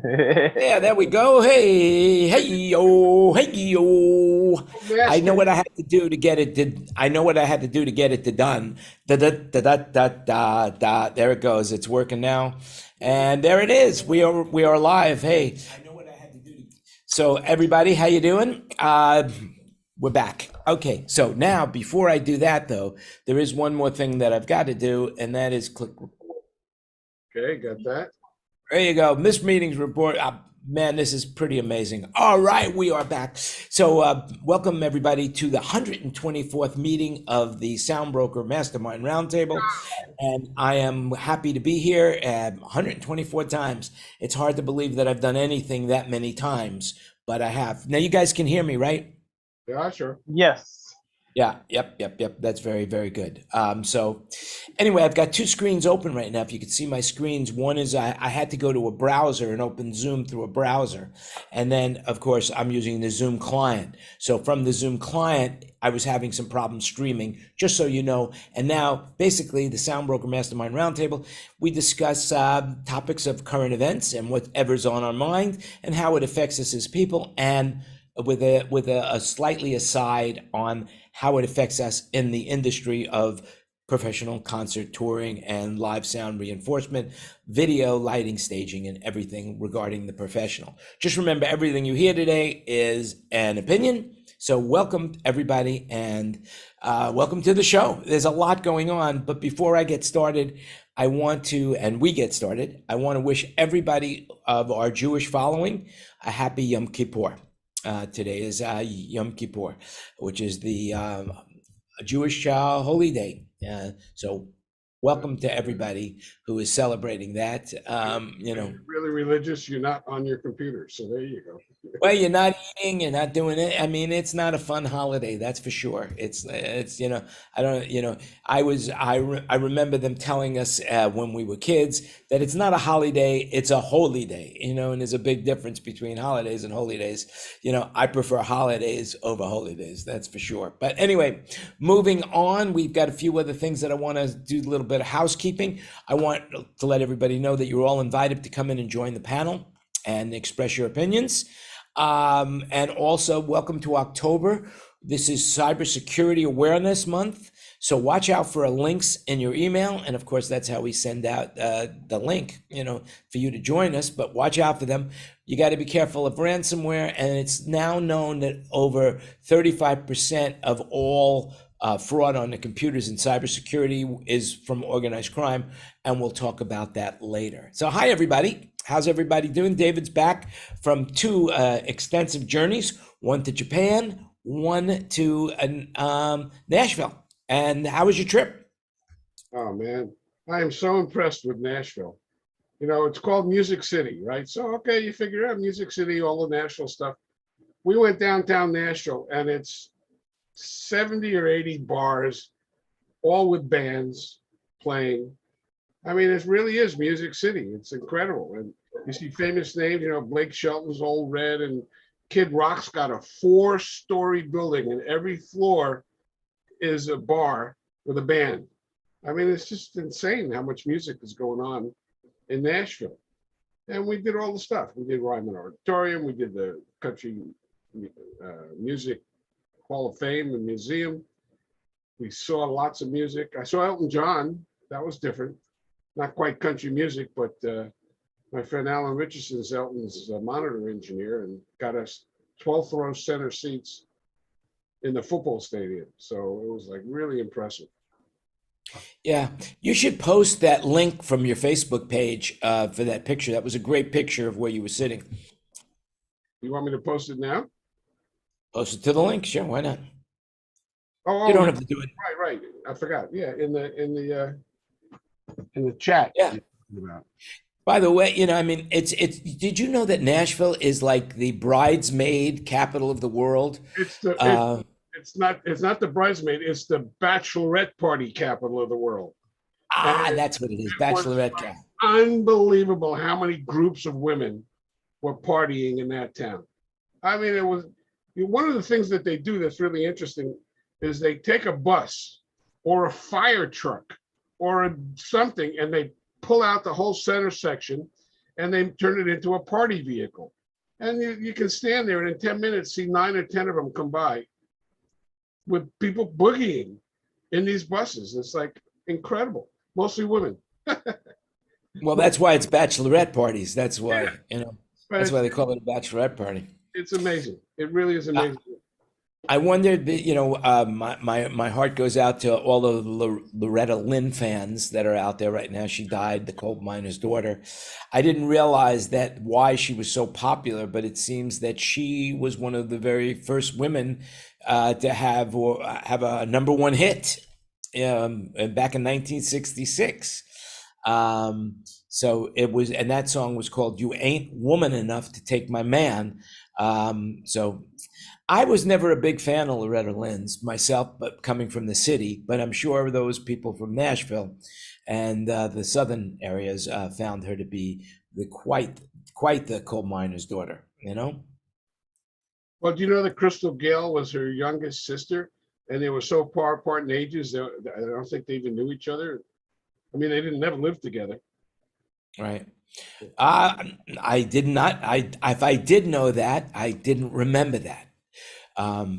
Yeah, there we go. Hey, hey, yo, hey, yo. I know Master, what I had to do to get it. I know what I had to do to get it to done. Da, da, da, da, da, da, da. There it goes. It's working now, and there it is. We are live. Hey, I know what I had to do. So everybody, how you doing? We're back. Okay. So now, before I do that, though, there is one more thing that I've got to do, and that is click. okay, got that. There you go. Missed meetings report. Man, this is pretty amazing. All right, we are back. So, welcome everybody to the 124th meeting of the SoundBroker MasterMind RoundTable. And I am happy to be here 124 times. It's hard to believe that I've done anything that many times, but I have. Now, you guys can hear me, right? Yeah, sure. Yes. Yeah, yep. That's very, very good. So anyway, I've got two screens open right now. If you can see my screens, one is I had to go to a browser and open Zoom through a browser. And then, of course, I'm using the Zoom client. So from the Zoom client, I was having some problems streaming, just so you know. And now, basically, the SoundBroker Mastermind Roundtable, we discuss topics of current events and whatever's on our mind and how it affects us as people, and with a slightly aside on how it affects us in the industry of professional concert touring and live sound reinforcement, video, lighting, staging, and everything regarding the professional. Just remember, everything you hear today is an opinion. So welcome everybody, and welcome to the show. There's a lot going on, but before I get started, I want to, and we get started, I want to wish everybody of our Jewish following a happy Yom Kippur. Today is Yom Kippur, which is the Jewish holy day. So welcome to everybody who is celebrating that. If you're really religious, you're not on your computer. So there you go. Well, you're not eating, you're not doing it. I mean, it's not a fun holiday, that's for sure. It's I don't, I remember them telling us when we were kids that it's not a holiday, it's a holy day, and there's a big difference between holidays and holy days. I prefer holidays over holy days, that's for sure. But anyway, moving on, we've got a few other things that I want to do a little bit of housekeeping. I want to let everybody know that you're all invited to come in and join the panel and express your opinions. And also, welcome to October. This is Cybersecurity Awareness Month. So watch out for links in your email. And of course, that's how we send out the link, for you to join us. But watch out for them. You got to be careful of ransomware. And it's now known that over 35% of all fraud on the computers and cybersecurity is from organized crime. And we'll talk about that later. So hi, everybody. How's everybody doing? David's back from two extensive journeys, one to Japan, one to Nashville. And how was your trip? Oh man, I am so impressed with Nashville. It's called Music City, right? So okay, you figure out Music City, all the Nashville stuff. We went downtown Nashville, and it's 70 or 80 bars, all with bands playing. I mean, it really is Music City. It's incredible. And you see famous names, Blake Shelton's Old Red, and Kid Rock's got a 4-story building, and every floor is a bar with a band. I mean, it's just insane how much music is going on in Nashville. And we did all the stuff. We did Ryman Auditorium. We did the Country Music Hall of Fame and Museum. We saw lots of music. I saw Elton John. That was different. Not quite country music, but my friend Alan Richardson is Elton's monitor engineer and got us 12th row center seats in the football stadium. So it was like really impressive. Yeah, you should post that link from your Facebook page for that picture. That was a great picture of where you were sitting. You want me to post it now? Post it to the link. Sure, why not? Oh, You don't have to do it. right. I forgot. Yeah, in the chat. Yeah. By the way, I mean, it's. Did you know that Nashville is like the bridesmaid capital of the world? It's not the bridesmaid. It's the bachelorette party capital of the world. That's what it is. Bachelorette cap. Unbelievable how many groups of women were partying in that town. I mean, it was one of the things that they do that's really interesting is they take a bus or a fire truck or something, and they pull out the whole center section, and they turn it into a party vehicle. And you can stand there and in 10 minutes see 9 or 10 of them come by with people boogieing in these buses. It's like incredible, mostly women. Well, that's why it's bachelorette parties. That's why, Yeah, but that's why they call it a bachelorette party. it's amazing. It really is amazing. I wondered, my heart goes out to all the Loretta Lynn fans that are out there right now. She died, the coal miner's daughter. I didn't realize that why she was so popular, but it seems that she was one of the very first women to have a number one hit back in 1966. So it was, and that song was called "You Ain't Woman Enough to Take My Man." So I was never a big fan of Loretta Lynn's myself, but coming from the city. But I'm sure those people from Nashville and the southern areas found her to be quite the coal miner's daughter. Well, do you know that Crystal Gayle was her youngest sister, and they were so far apart in ages that I don't think they even knew each other. I mean, they didn't never live together. Right. I did not. If I did know that, I didn't remember that. Yeah,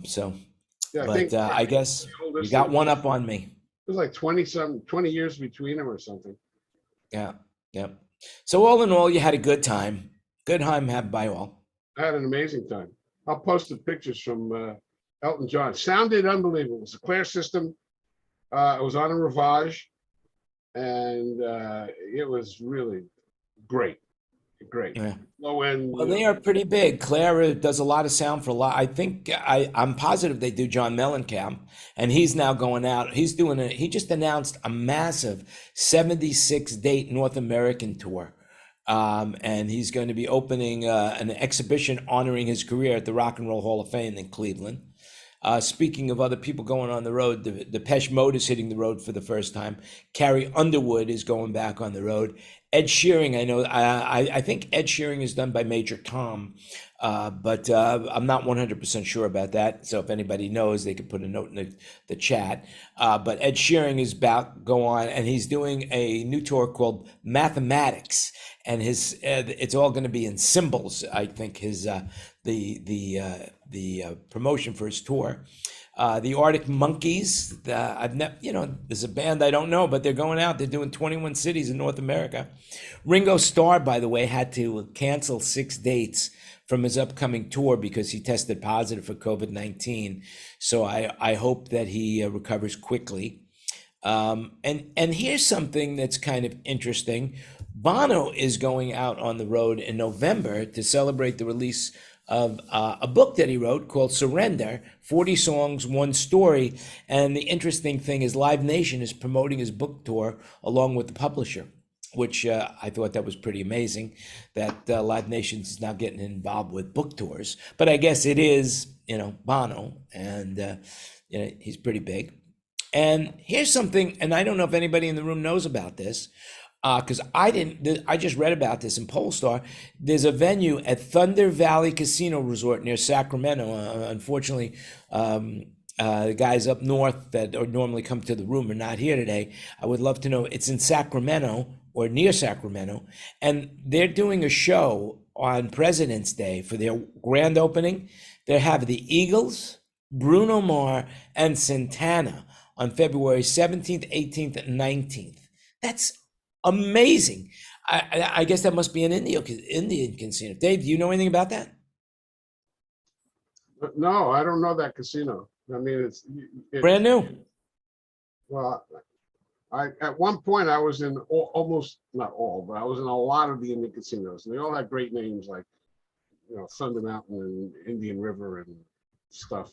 I guess you got one up on me. It was like 20 years between them or something. Yeah. Yeah. So all in all, you had a good time. Good time had by all. I had an amazing time. I'll post the pictures from Elton John. Sounded unbelievable. It was a Claire system. It was on a Rivage, and it was really great. Yeah. Low end. Well, they are pretty big. Claire does a lot of sound for a lot. I think I'm positive they do John Mellencamp, and he's now going out. He just announced a massive 76 date North American tour. And he's going to be opening an exhibition honoring his career at the Rock and Roll Hall of Fame in Cleveland. Speaking of other people going on the road, the Depeche Mode is hitting the road for the first time. Carrie Underwood is going back on the road. Ed Sheeran, I know. I think Ed Sheeran is done by Major Tom, but I'm not 100% sure about that. So if anybody knows, they could put a note in the chat. But Ed Sheeran is about to go on, and he's doing a new tour called Mathematics, and it's all going to be in symbols. I think the promotion for his tour. The Arctic Monkeys, there's a band I don't know, but they're going out. They're doing 21 cities in North America. Ringo Starr, by the way, had to cancel 6 dates from his upcoming tour because he tested positive for COVID-19. So I hope that he recovers quickly. And here's something that's kind of interesting. Bono is going out on the road in November to celebrate the release of a book that he wrote called Surrender, 40 Songs, One Story. And the interesting thing is Live Nation is promoting his book tour along with the publisher, which I thought that was pretty amazing that Live Nation is now getting involved with book tours. But I guess it is, Bono, and he's pretty big. And here's something, and I don't know if anybody in the room knows about this, because I just read about this in Polestar. There's a venue at Thunder Valley Casino Resort near Sacramento. Unfortunately, the guys up north that normally come to the room are not here today. I would love to know. It's in Sacramento or near Sacramento, and they're doing a show on President's Day for their grand opening. They have the Eagles, Bruno Mars, and Santana on February 17th, 18th, and 19th. That's amazing. I guess that must be an Indian casino. Dave, do you know anything about that? No, I don't know that casino. I mean, it's brand new. Well, at one point I was in almost not all, but I was in a lot of the Indian casinos, and they all had great names like Thunder Mountain and Indian River and stuff.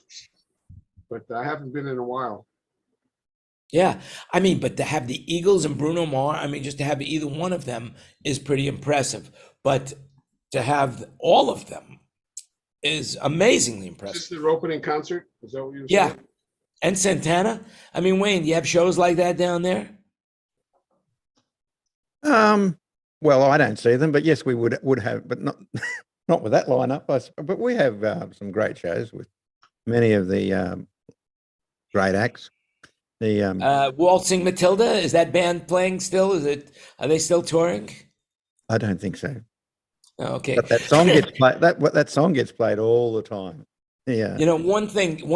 But I haven't been in a while. Yeah, I mean, but to have the Eagles and Bruno Mars, just to have either one of them is pretty impressive. But to have all of them is amazingly impressive. Is this their opening concert? Is that what you were saying? Yeah. And Santana? Wayne, do you have shows like that down there? Well, I don't see them, but yes, we would have, but not with that lineup. But we have some great shows with many of the great acts. The Waltzing Matilda, is that band playing still? Are they still touring? I don't think so. Okay. But that song gets played. That song gets played all the time. Yeah. You know, one thing you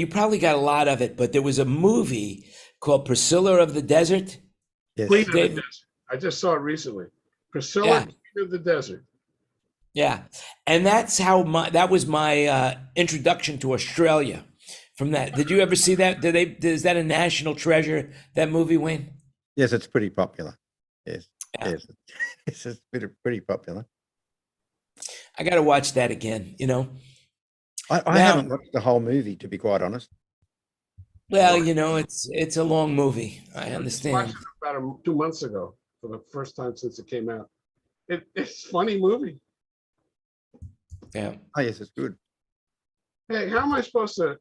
probably got a lot of it, but there was a movie called Priscilla of the Desert. Yes. Queen of the Dave, Desert. I just saw it recently. Priscilla, yeah, Queen of the Desert. yeah, and that was my introduction to Australia. From that, did you ever see that? Is that a national treasure? That movie, Wayne? Yes, it's pretty popular. Yes. Yeah. Yes. It's pretty popular. I got to watch that again. You know, I now, haven't watched the whole movie, to be quite honest. well, you know, it's a long movie. I I just watched understand. it about 2 months ago for the first time since it came out. It's a funny movie. Yeah. Oh, yes, it's good. Hey, how am I supposed to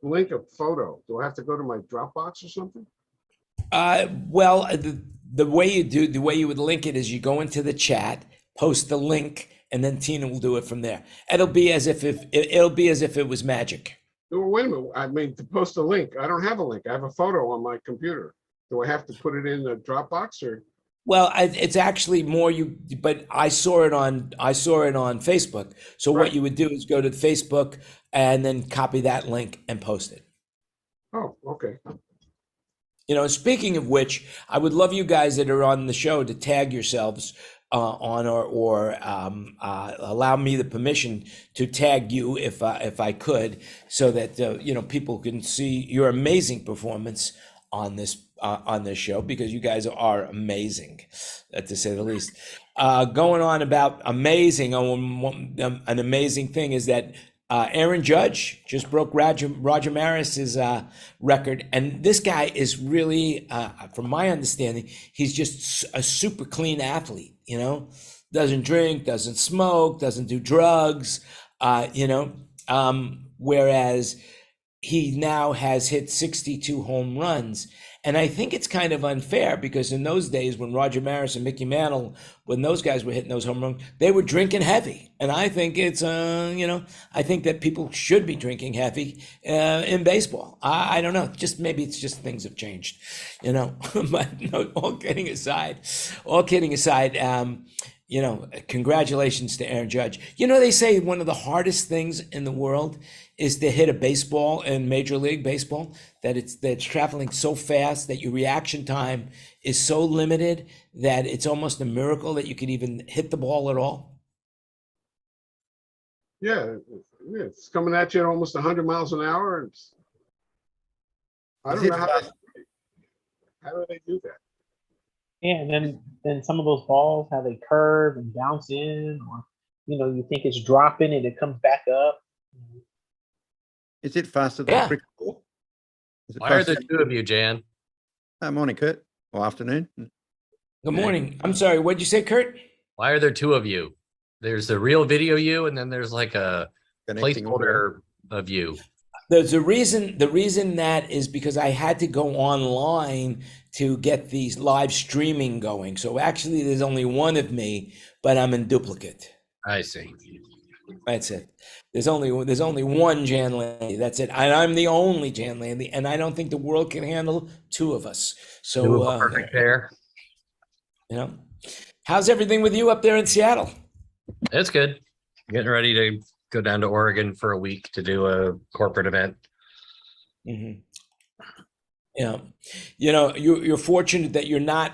link a photo? Do I have to go to my Dropbox or something? Well, the way you would link it is you go into the chat, post the link, and then Tina will do it from there. It'll be as if it was magic. Well, wait a minute. I mean, to post a link, I don't have a link. I have a photo on my computer. Do I have to put it in the Dropbox or? Well, it's actually more but I saw it on Facebook. So Right. what you would do is go to Facebook and then copy that link and post it. Oh, okay. You know, speaking of which, I would love you guys that are on the show to tag yourselves on or allow me the permission to tag you if I could, so that you know, people can see your amazing performance on this show, because you guys are amazing, to say the least. Going on about amazing, an amazing thing is that Aaron Judge just broke Roger Maris's record, and this guy is really, from my understanding, he's just a super clean athlete. You know, doesn't drink, doesn't smoke, doesn't do drugs. You know, whereas he now has hit 62 home runs. And I think it's kind of unfair, because in those days when Roger Maris and Mickey Mantle, when those guys were hitting those home runs, they were drinking heavy. And I think it's, you know, I think that people should be drinking heavy in baseball. I don't know. Just maybe it's just things have changed, you know. But no, all kidding aside, you know, congratulations to Aaron Judge. You know, they say one of the hardest things in the world is to hit a baseball in Major League Baseball, that it's traveling so fast that your reaction time is so limited that it's almost a miracle that you could even hit the ball at all. Yeah, it's coming at you at almost 100 miles an hour. I don't know how do they do that? Yeah, and then some of those balls, how they curve and bounce in, or you know, you think it's dropping and it comes back up. Is it faster than Yeah. a cricket ball? Why are there two of you, Jan? Morning, Kurt. Or afternoon. Good morning. I'm sorry, what'd you say, Kurt? Why are there two of you? There's the real video you, and then there's like a Connecting placeholder of you. There's a reason. The reason that is because I had to go online to get these live streaming going. So actually, there's only one of me, but I'm in duplicate. I see. That's it. There's only one Jan Landy. That's it. And I'm the only Jan Landy, and I don't think the world can handle two of us. So Two of a perfect pair. you know, how's everything with you up there in Seattle? It's good. Getting ready to go down to Oregon for a week to do a corporate event. Mm-hmm. Yeah, you know, you're fortunate that you're not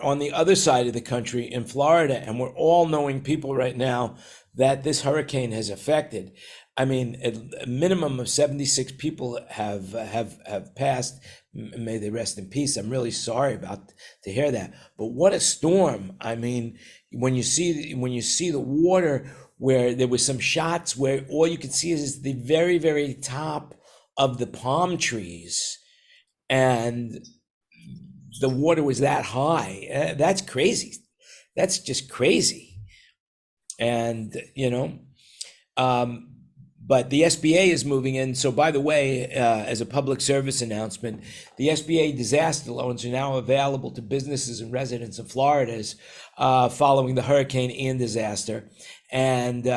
on the other side of the country in Florida, and we're all knowing people right now that this hurricane has affected. I mean, a minimum of 76 people have passed. May they rest in peace. I'm really sorry to hear that. But what a storm! I mean, when you see the water, where there was some shots where all you could see is the very, very top of the palm trees, and the water was that high. That's crazy. That's just crazy. And, you know, but the SBA is moving in. So by the way, as a public service announcement, the SBA disaster loans are now available to businesses and residents of Florida following the Hurricane Ian disaster. And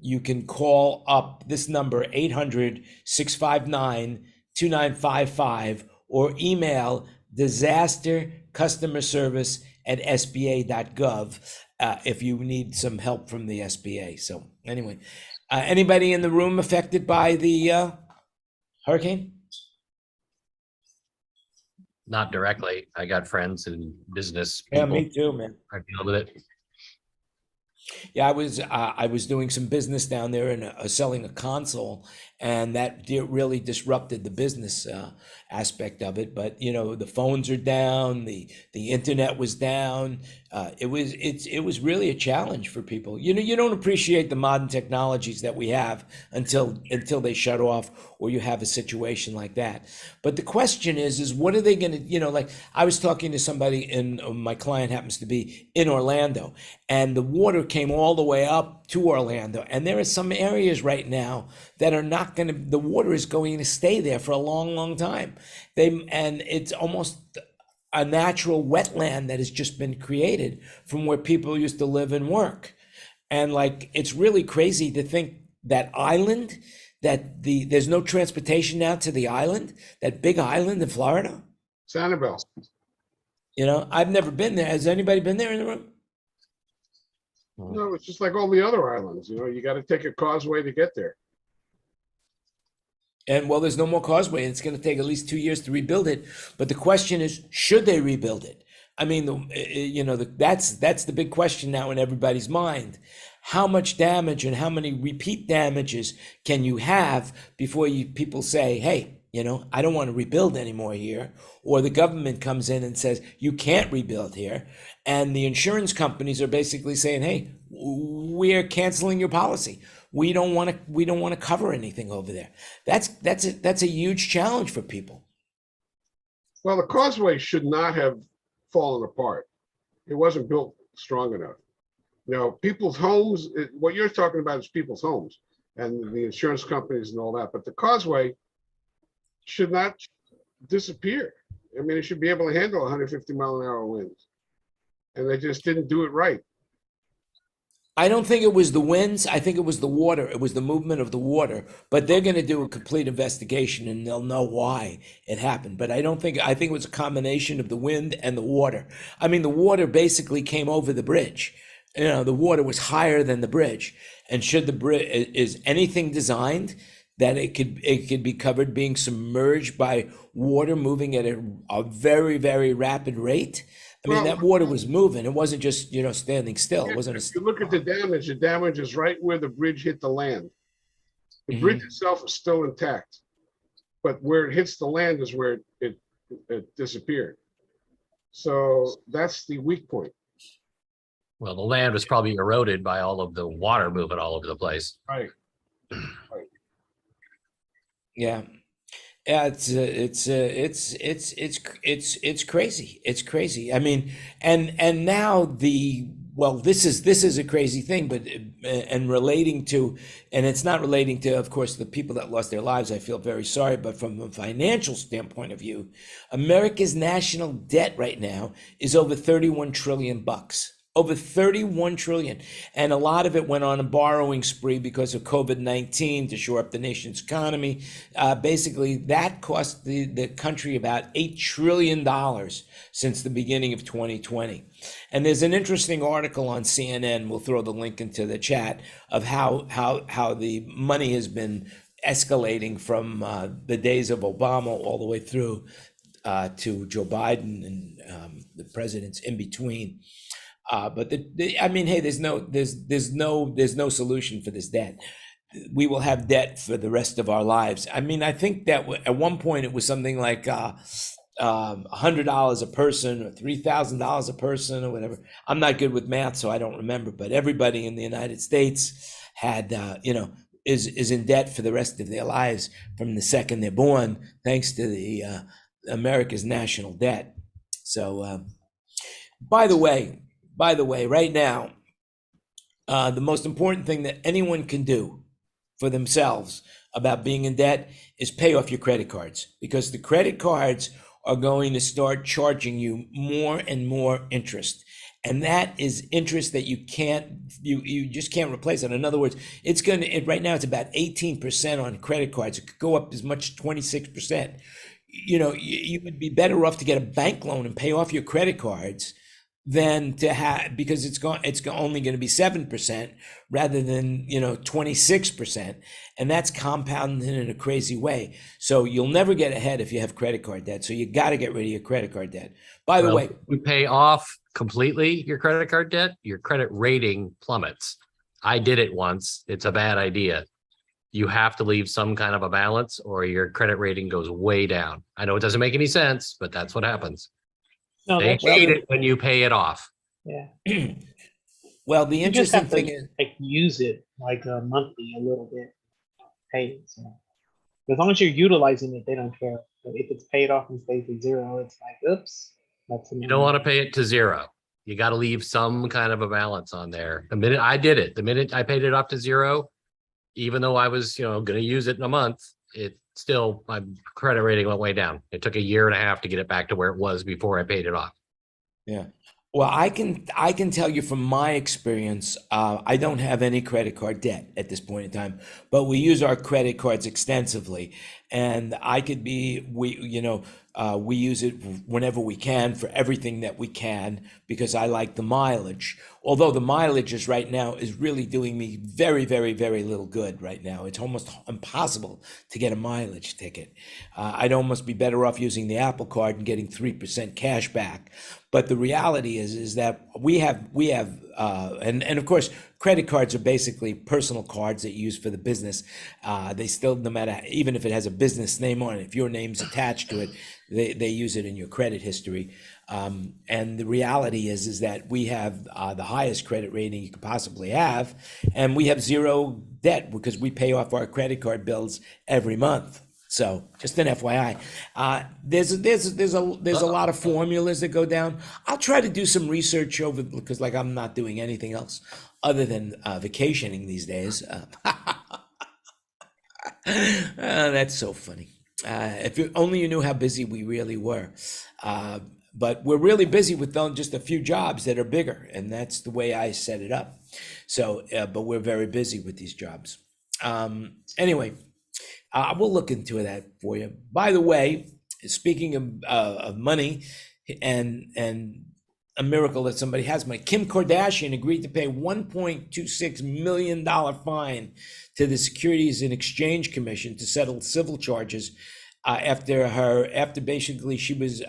you can call up this number, 800-659-2955, or email disastercustomerservice@sba.gov. if you need some help from the SBA. So anyway, anybody in the room affected by the hurricane? Not directly. I got friends and business Yeah, people me too, man. I deal with it. Yeah, I was doing some business down there and selling a console, and that really disrupted the business aspect of it. But you know, the phones are down, the internet was down. It was really a challenge for people. You know, you don't appreciate the modern technologies that we have until they shut off or you have a situation like that. But the question is what are they going to? You know, like I was talking to somebody in my client happens to be in Orlando, and the water came all the way up to Orlando, and there are some areas right now that are not going to. The water is going to stay there for a long time. And it's almost a natural wetland that has just been created from where people used to live and work. And like, it's really crazy to think that island, that there's no transportation now to the island, that big island in Florida. Sanibel. You know, I've never been there. Has anybody been there in the room? No, it's just like all the other islands. You know, you got to take a causeway to get there. And well, there's no more causeway, and it's going to take at least 2 years to rebuild it. But the question is, should they rebuild it? I mean, you know, that's the big question now in everybody's mind. How much damage and how many repeat damages can you have before people say, hey, you know, I don't want to rebuild anymore here, or the government comes in and says you can't rebuild here, and the insurance companies are basically saying, hey, we're canceling your policy. We don't want to cover anything over there. That's a huge challenge for people. Well, the causeway should not have fallen apart. It wasn't built strong enough. You know, people's homes, what you're talking about is people's homes and the insurance companies and all that, but the causeway should not disappear. I mean, it should be able to handle 150-mile-an-hour winds. And they just didn't do it right. I don't think it was the winds. I think it was the water. It was the movement of the water. But they're going to do a complete investigation and they'll know why it happened. But I think it was a combination of the wind and the water. I mean, the water basically came over the bridge. You know, the water was higher than the bridge. And should the bridge, is anything designed that it could be covered being submerged by water moving at a very, very rapid rate? I mean, that water was moving. It wasn't just, you know, standing still. It wasn't. If you look at the damage is right where the bridge hit the land. The bridge itself is still intact, but where it hits the land is where it disappeared. So that's the weak point. Well, the land was probably eroded by all of the water moving all over the place. Right. Yeah. Yeah, it's crazy. It's crazy. I mean, and now this is a crazy thing, but and relating to, and it's not relating to, of course, the people that lost their lives. I feel very sorry, but from a financial standpoint of view, America's national debt right now is over 31 trillion bucks. Over 31 trillion. And a lot of it went on a borrowing spree because of COVID-19 to shore up the nation's economy. Basically, that cost the country about $8 trillion since the beginning of 2020. And there's an interesting article on CNN, we'll throw the link into the chat, of how the money has been escalating from the days of Obama all the way through to Joe Biden and the presidents in between. But I mean, hey, there's no solution for this debt. We will have debt for the rest of our lives. I mean, I think that at one point it was something like $100 a person or $3,000 a person or whatever. I'm not good with math, so I don't remember. But everybody in the United States had, is in debt for the rest of their lives from the second they're born, thanks to the America's national debt. So, by the way, right now, the most important thing that anyone can do for themselves about being in debt is pay off your credit cards, because the credit cards are going to start charging you more and more interest. And that is interest that you just can't replace it. In other words, right now it's about 18% on credit cards. It could go up as much as 26%. You know, you would be better off to get a bank loan and pay off your credit cards than to have, because only going to be 7% rather than 26%, and that's compounding in a crazy way. So you'll never get ahead if you have credit card debt. So you got to get rid of your credit card debt. By the way, you pay off completely your credit card debt, your credit rating plummets. I did it once. It's a bad idea. You have to leave some kind of a balance or your credit rating goes way down. I know it doesn't make any sense, but that's what happens. No, They that's hate it when you pay it off. yeah. well, the You just interesting have to thing is, like use it like monthly a little bit. Pay it. So as long as you're utilizing it, they don't care. But if it's paid off and stays at zero, it's like, oops, that's You don't want to pay it to zero. You got to leave some kind of a balance on there. The minute I did it, the minute I paid it off to zero, even though I was, going to use it in a month, it still, my credit rating went way down. It took a year and a half to get it back to where it was before I paid it off. yeah. Well, I can tell you from my experience, I don't have any credit card debt at this point in time, but we use our credit cards extensively, and we use it whenever we can for everything that we can because I like the mileage. Although the mileage is right now is really doing me very, very, very little good right now. It's almost impossible to get a mileage ticket. I'd almost be better off using the Apple Card and getting 3% cash back. But the reality is that we have and of course credit cards are basically personal cards that you use for the business. They still, no matter, even if it has a business name on it, if your name's attached to it, they use it in your credit history. And the reality is that we have the highest credit rating you could possibly have, and we have zero debt because we pay off our credit card bills every month. So just an FYI, there's a lot of formulas that go down. I'll try to do some research over, because like I'm not doing anything else other than vacationing these days. That's so funny. If only you knew how busy we really were. But we're really busy with just a few jobs that are bigger, and that's the way I set it up. So, but we're very busy with these jobs. Anyway. We'll look into that for you. By the way, speaking of money and a miracle that somebody has money, Kim Kardashian agreed to pay $1.26 million fine to the Securities and Exchange Commission to settle civil charges after basically she was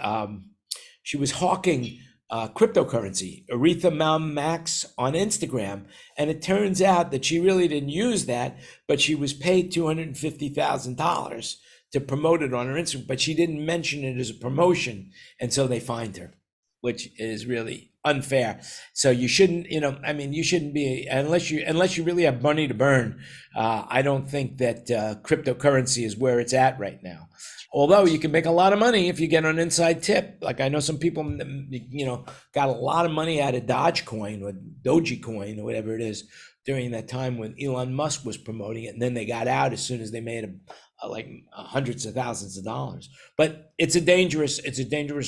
hawking cryptocurrency, Aretha Max, on Instagram. And it turns out that she really didn't use that, but she was paid $250,000 to promote it on her Instagram, but she didn't mention it as a promotion. And so they fined her, which is really unfair. So you shouldn't, you shouldn't be, unless you really have money to burn. I don't think that cryptocurrency is where it's at right now. Although you can make a lot of money if you get an inside tip. Like I know some people, got a lot of money out of Dogecoin or Dogecoin or whatever it is during that time when Elon Musk was promoting it. And then they got out as soon as they made like hundreds of thousands of dollars. But it's a dangerous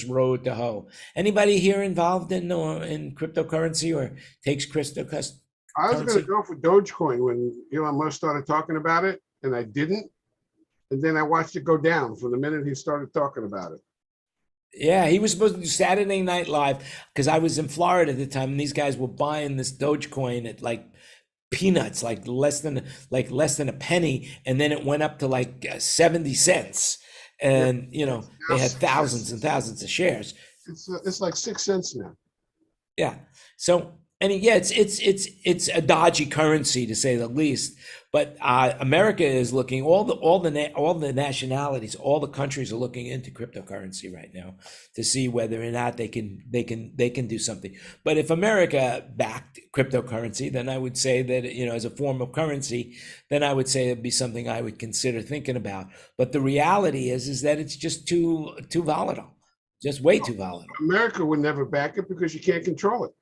road to hoe. Anybody here involved in cryptocurrency or takes cryptocurrency? I was going to go for Dogecoin when Elon Musk started talking about it, and I didn't. And then I watched it go down from the minute he started talking about it. Yeah, he was supposed to do Saturday Night Live because I was in Florida at the time, and these guys were buying this Dogecoin at like peanuts, like less than a penny, and then it went up to like 70 cents, and they had thousands and thousands of shares. It's like 6 cents now. Yeah. So. And yeah, it's a dodgy currency to say the least. But America is looking, all the nationalities, all the countries are looking into cryptocurrency right now to see whether or not they can do something. But if America backed cryptocurrency, then I would say that as a form of currency, then I would say it'd be something I would consider thinking about. But the reality is that it's just too volatile, just way too volatile. America would never back it because you can't control it.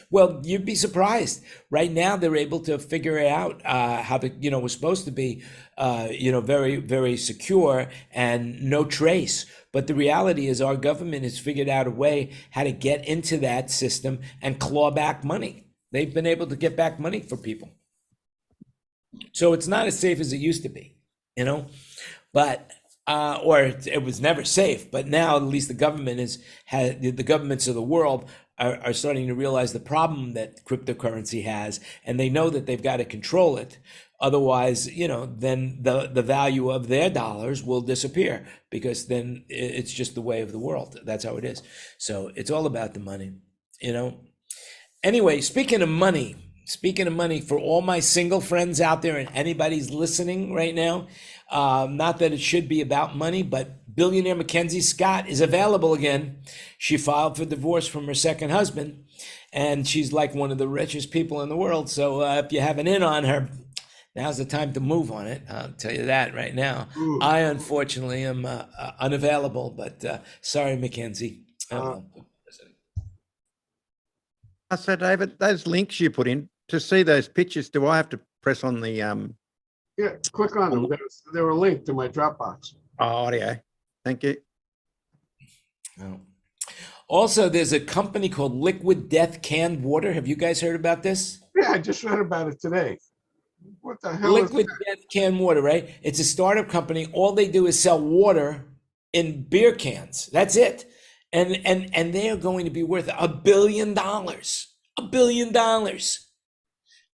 Well, you'd be surprised. Right now, they're able to figure out how was supposed to be, very, very secure and no trace. But the reality is our government has figured out a way how to get into that system and claw back money. They've been able to get back money for people. So it's not as safe as it used to be, But or it was never safe. But now at least the the governments of the world are starting to realize the problem that cryptocurrency has, and they know that they've got to control it. Otherwise, then the value of their dollars will disappear, because then it's just the way of the world. That's how it is. So it's all about the money, Anyway, speaking of money, for all my single friends out there and anybody's listening right now, not that it should be about money, but billionaire Mackenzie Scott is available again. She filed for divorce from her second husband, and she's like one of the richest people in the world. So if you have an in on her, now's the time to move on it. I'll tell you that right now. Ooh. I unfortunately am unavailable, but sorry, Mackenzie. So David, those links you put in to see those pictures, do I have to press on the Yeah, click on them. They were linked to my Dropbox. audio? Thank you. Oh. Also, there's a company called Liquid Death Canned Water. Have you guys heard about this? Yeah, I just read about it today. What the hell Liquid is that? Death Canned Water, right? It's a startup company. All they do is sell water in beer cans. That's it. And they are going to be worth $1 billion. $1 billion.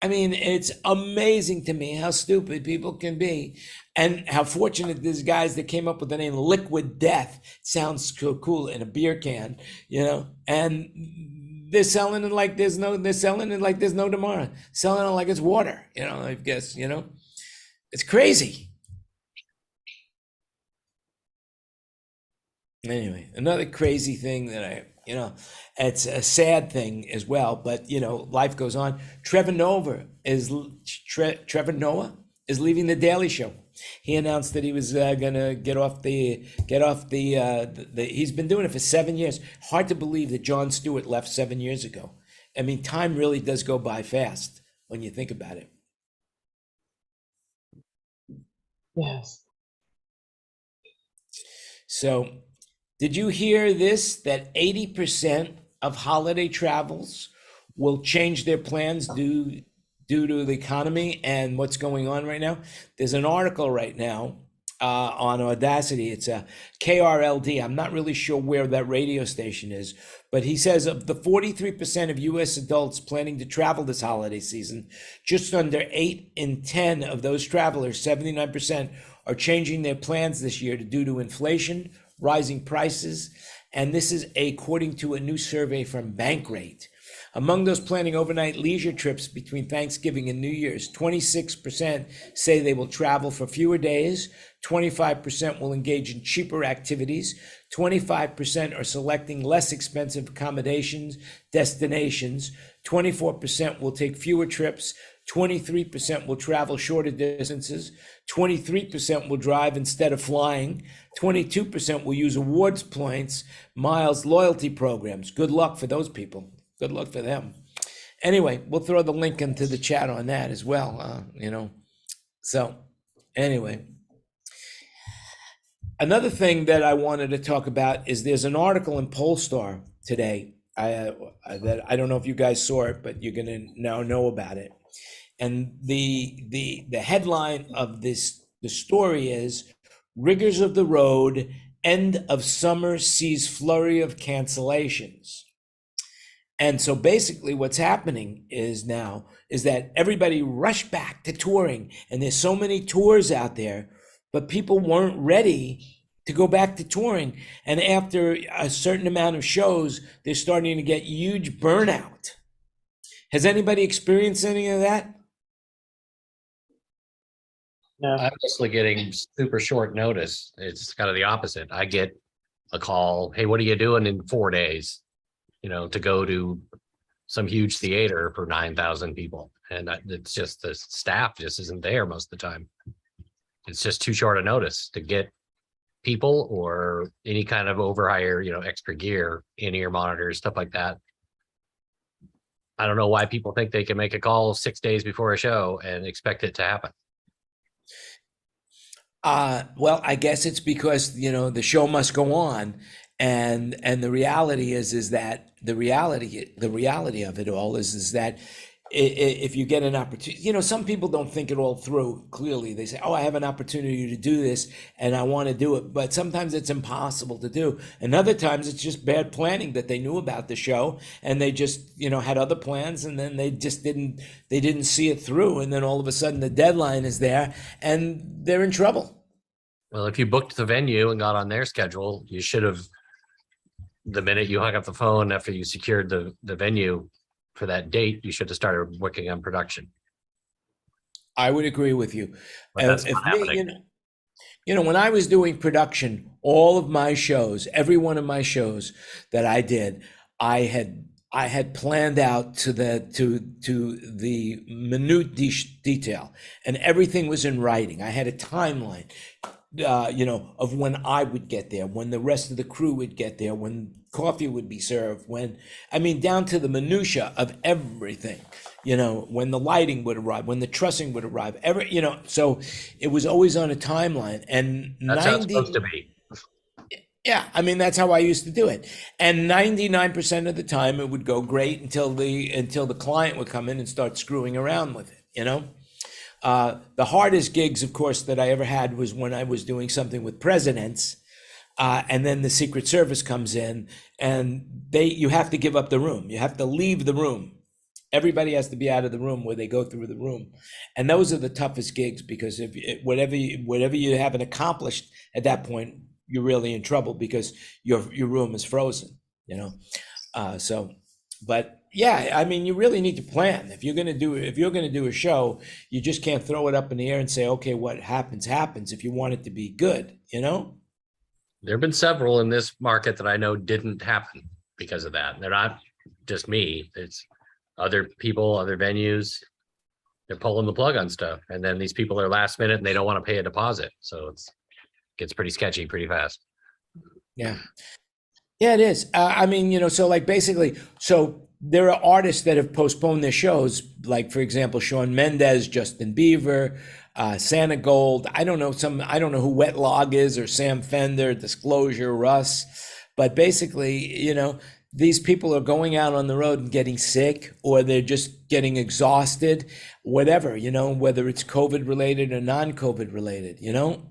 I mean, it's amazing to me how stupid people can be, and how fortunate there's guys that came up with the name Liquid Death. It sounds cool in a beer can, and they're selling it like there's no tomorrow. Selling it like it's water, I guess, it's crazy. Anyway, another crazy thing that it's a sad thing as well, but life goes on. Trevor Noah is leaving the Daily Show. He announced that he was gonna get off the. He's been doing it for 7 years. Hard to believe that Jon Stewart left 7 years ago. I mean, time really does go by fast when you think about it. Yes. So, did you hear this, that 80% of holiday travels will change their plans due to the economy and what's going on right now? There's an article right now on Audacity. It's a KRLD. I'm not really sure where that radio station is, but he says of the 43% of U.S. adults planning to travel this holiday season, just under 8 in 10 of those travelers, 79%, are changing their plans this year due to inflation, rising prices, and this is according to a new survey from Bankrate. Among those planning overnight leisure trips between Thanksgiving and New Year's, 26% say they will travel for fewer days, 25% will engage in cheaper activities, 25% are selecting less expensive accommodations, destinations, 24% will take fewer trips, 23% will travel shorter distances, 23% will drive instead of flying, 22% will use awards points, miles, loyalty programs. Good luck for those people. Good luck for them. Anyway, we'll throw the link into the chat on that as well, So anyway, another thing that I wanted to talk about is there's an article in Polestar today that I don't know if you guys saw it, but you're going to now know about it. And the headline of the story is Rigors of the Road, End of Summer Sees Flurry of Cancellations. And so basically what's happening is that everybody rushed back to touring, and there's so many tours out there, but people weren't ready to go back to touring. And after a certain amount of shows, they're starting to get huge burnout. Has anybody experienced any of that? No. I'm mostly getting super short notice. It's kind of the opposite. I get a call, hey, what are you doing in 4 days? To go to some huge theater for 9,000 people. And it's just the staff just isn't there most of the time. It's just too short a notice to get people or any kind of overhire, extra gear, in-ear monitors, stuff like that. I don't know why people think they can make a call 6 days before a show and expect it to happen. Well, I guess it's because, the show must go on. And the reality is that the reality of it all is that if you get an opportunity, you know, some people don't think it all through clearly. They say, oh, I have an opportunity to do this and I want to do it. But sometimes it's impossible to do. And other times it's just bad planning that they knew about the show and they just, you know, had other plans and then they just didn't see it through. And then all of a sudden the deadline is there and they're in trouble. Well, if you booked the venue and got on their schedule, you should have, the minute you hung up the phone after you secured the venue for that date, you should have started working on production. I would agree with you. But that's If not me, happening. you know, when I was doing production, all of my shows, every one of my shows that I did, I had planned out to the minute detail, and everything was in writing. I had a timeline, you know, of when I would get there, when the rest of the crew would get there, when coffee would be served, down to the minutia of everything, you know, when the lighting would arrive, when the trussing would arrive, you know, so it was always on a timeline. And That's how it's supposed to be. yeah, I mean, that's how I used to do it. And 99% of the time it would go great until the client would come in and start screwing around with it, you know? The hardest gigs, of course, that I ever had was when I was doing something with presidents, and then the Secret Service comes in and you have to give up the room. You have to leave the room. Everybody has to be out of the room where they go through the room. And those are the toughest gigs because whatever you haven't accomplished at that point, you're really in trouble because your room is frozen, you know? But yeah, I mean, you really need to plan. If you're going to do a show, you just can't throw it up in the air and say, okay, what happens if you want it to be good, you know? There have been several in this market that I know didn't happen because of that. They're not just me. It's other people, other venues. They're pulling the plug on stuff. And then these people are last minute and they don't want to pay a deposit. So gets pretty sketchy pretty fast. Yeah. Yeah, it is. I mean, you know, so like basically, so there are artists that have postponed their shows, like for example, Shawn Mendes, Justin Bieber, Santa Gold. I don't know who Wet Log is or Sam Fender, Disclosure, Russ, but basically, you know, these people are going out on the road and getting sick, or they're just getting exhausted, whatever, you know, whether it's COVID related or non-COVID related, you know.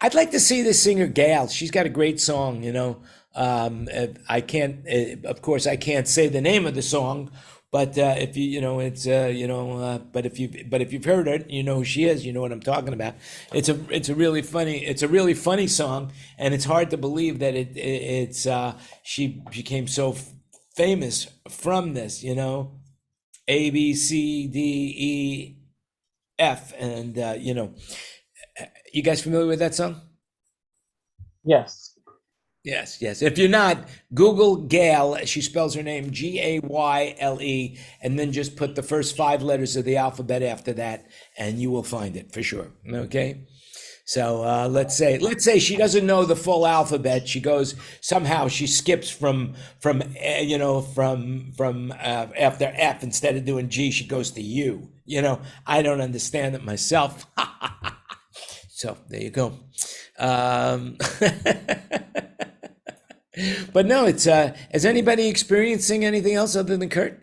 I'd like to see this singer Gail. She's got a great song, you know. I can't, of course, I can't say the name of the song, but if you know, it's you know, but if you've heard it, you know who she is. You know what I'm talking about. It's a really funny song, and it's hard to believe that she became so famous from this. You know, A B C D E F, and you know. You guys familiar with that song? Yes. Yes. If you're not, Google Gayle. She spells her name Gayle, and then just put the first 5 letters of the alphabet after that, and you will find it for sure. Okay. So let's say she doesn't know the full alphabet. She goes somehow she skips from you know from after F, instead of doing G, she goes to U. You know, I don't understand it myself. So there you go. But no, it's is anybody experiencing anything else other than Kurt?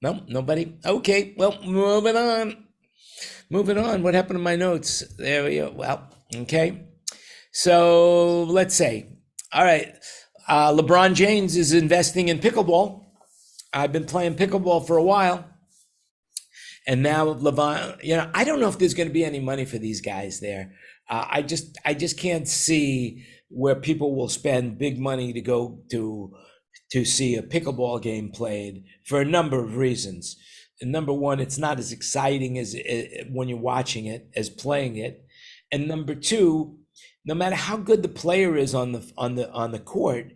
No, nobody. Okay, well, moving on. What happened to my notes? There we go. Well, okay. So let's say, all right, LeBron James is investing in pickleball. I've been playing pickleball for a while. And now LeBron, you know, I don't know if there's going to be any money for these guys there. I just can't see where people will spend big money to go to see a pickleball game played for a number of reasons. And number one, it's not as exciting as when you're watching it as playing it. And number two, no matter how good the player is on the court,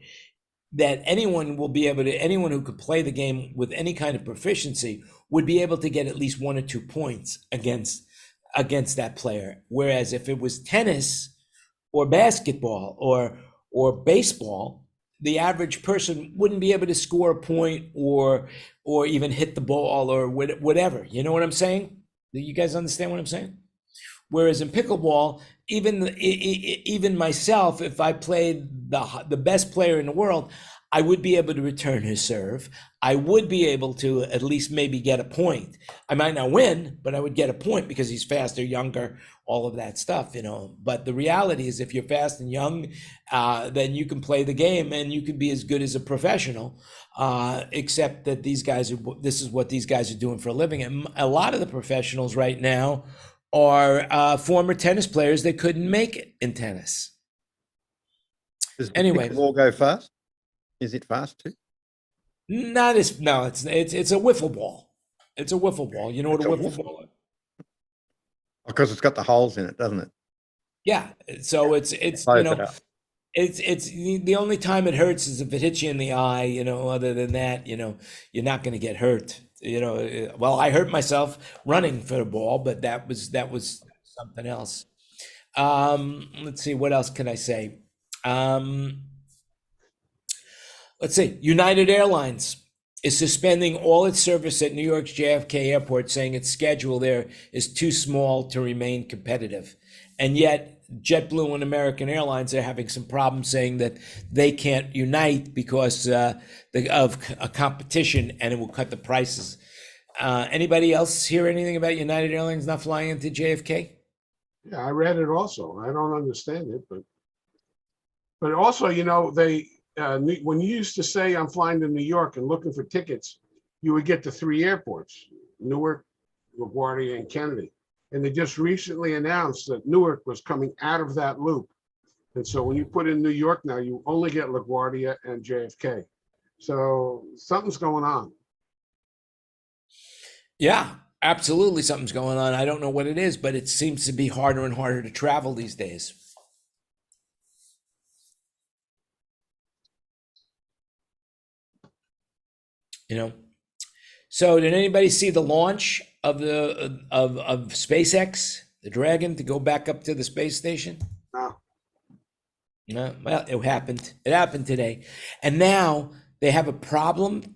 that anyone who could play the game with any kind of proficiency would be able to get at least 1 or 2 points against that player. Whereas if it was tennis or basketball or baseball, the average person wouldn't be able to score a point or even hit the ball or whatever. You know what I'm saying? Do you guys understand what I'm saying? Whereas in pickleball, even myself, if I played the best player in the world, I would be able to return his serve. I would be able to at least maybe get a point. I might not win, but I would get a point because he's faster, younger, all of that stuff, you know. But the reality is, if you're fast and young, then you can play the game and you can be as good as a professional. Except that this is what these guys are doing for a living. And a lot of the professionals right now are former tennis players that couldn't make it in tennis. Does the Anyway. pickleball go fast? Is it fast too? No, it's a wiffle ball. It's a wiffle ball. You know what a wiffle ball is? Because it's got the holes in it, doesn't it? Yeah. So it's Close it up. it's the only time it hurts is if it hits you in the eye. You know, other than that, you know, you're not going to get hurt. You know, well, I hurt myself running for the ball, but that was something else. Let's see, what else can I say? Let's see, United Airlines is suspending all its service at New York's JFK Airport, saying its schedule there is too small to remain competitive. And yet, JetBlue and American Airlines are having some problems, saying that they can't unite because of a competition, and it will cut the prices. Anybody else hear anything about United Airlines not flying into JFK? Yeah, I read it also. I don't understand it, but also, you know, they when you used to say I'm flying to New York and looking for tickets, you would get to 3 airports: Newark, LaGuardia, and Kennedy. And they just recently announced that Newark was coming out of that loop. And so when you put in New York now, you only get LaGuardia and JFK. So something's going on. Yeah, absolutely something's going on. I don't know what it is, but it seems to be harder and harder to travel these days. You know, so did anybody see the launch of the of SpaceX, the Dragon, to go back up to the space station? No. No, well, it happened. It happened today, and now they have a problem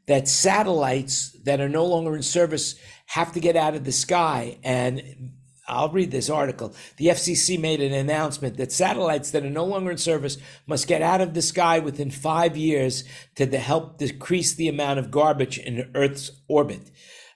that satellites that are no longer in service have to get out of the sky. And I'll read this article. The FCC made an announcement that satellites that are no longer in service must get out of the sky within 5 years to help decrease the amount of garbage in Earth's orbit.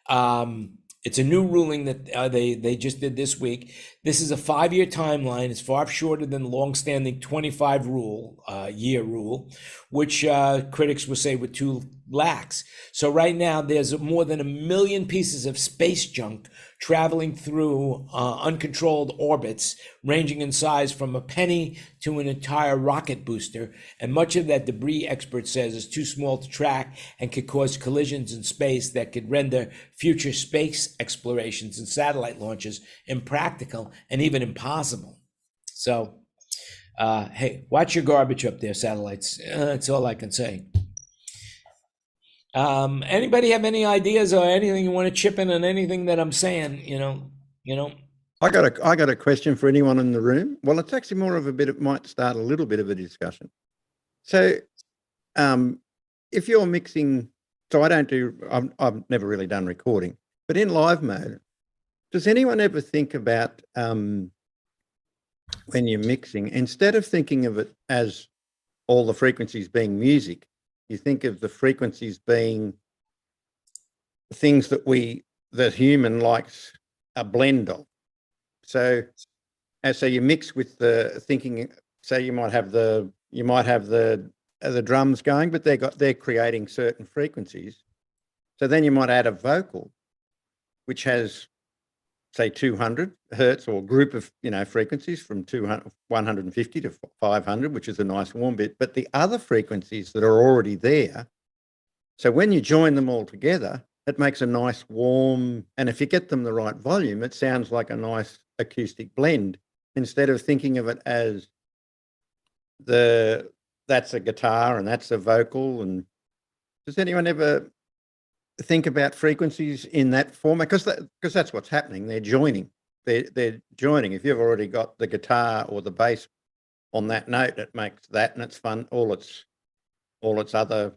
It's a new ruling that they just did this week. This is a 5-year timeline. It's far shorter than the longstanding 25-year rule, which critics would say were too lax. So right now, there's more than 1 million pieces of space junk traveling through uncontrolled orbits, ranging in size from a penny to an entire rocket booster. And much of that debris, expert says, is too small to track and could cause collisions in space that could render future space explorations and satellite launches impractical and even impossible. So, hey, watch your garbage up there, satellites. That's all I can say. Anybody have any ideas or anything you want to chip in on anything that I'm saying? You know. I got a question for anyone in the room. Well, it's actually more of it might start a little bit of a discussion. So, if you're mixing, so I've never really done recording, but in live mode, does anyone ever think about when you're mixing, instead of thinking of it as all the frequencies being music, you think of the frequencies being things that human likes a blend of. So you mix with the thinking. So you might have the drums going, but they're creating certain frequencies. So then you might add a vocal, which has, say, 200 hertz, or group of frequencies from 150 to 500, which is a nice warm bit. But the other frequencies that are already there, so when you join them all together, it makes a nice warm, and if you get them the right volume, it sounds like a nice acoustic blend, instead of thinking of it as that's a guitar and that's a vocal. And does anyone ever think about frequencies in that format? Because that's what's happening. They're joining. They're joining. If you've already got the guitar or the bass on that note, it makes that, and it's fun. All its other